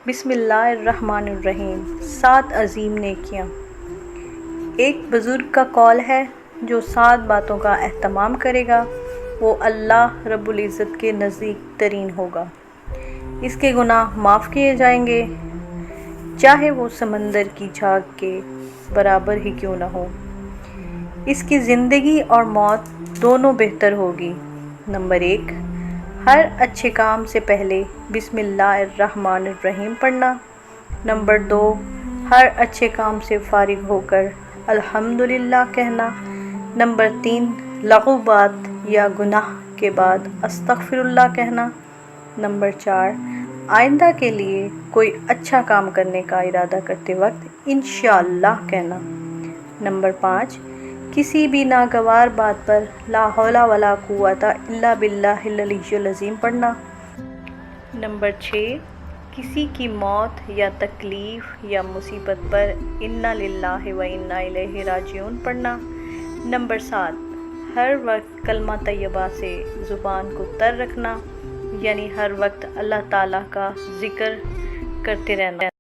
بسم اللہ الرحمن الرحیم۔ 7 عظیم نیکیاں۔ ایک بزرگ کا قول ہے، جو 7 باتوں کا اہتمام کرے گا وہ اللہ رب العزت کے نزدیک ترین ہوگا۔ اس کے گناہ معاف کیے جائیں گے، چاہے وہ سمندر کی جھاگ کے برابر ہی کیوں نہ ہو۔ اس کی زندگی اور موت دونوں بہتر ہوگی۔ نمبر 1، ہر اچھے کام سے پہلے بسم اللہ الرحمن الرحیم پڑھنا۔ نمبر 2، ہر اچھے کام سے فارغ ہو کر الحمدللہ کہنا۔ نمبر 3، لغو بات یا گناہ کے بعد استغفر اللہ کہنا۔ نمبر 4، آئندہ کے لیے کوئی اچھا کام کرنے کا ارادہ کرتے وقت انشاءاللہ کہنا۔ نمبر 5، کسی بھی ناگوار بات پر لا حول ولا قوت الا باللہ العلی العظیم پڑھنا۔ نمبر 6، کسی کی موت یا تکلیف یا مصیبت پر انا للہ و انا الیہ راجعون پڑھنا۔ نمبر 7، ہر وقت کلمہ طیبہ سے زبان کو تر رکھنا، یعنی ہر وقت اللہ تعالیٰ کا ذکر کرتے رہنا۔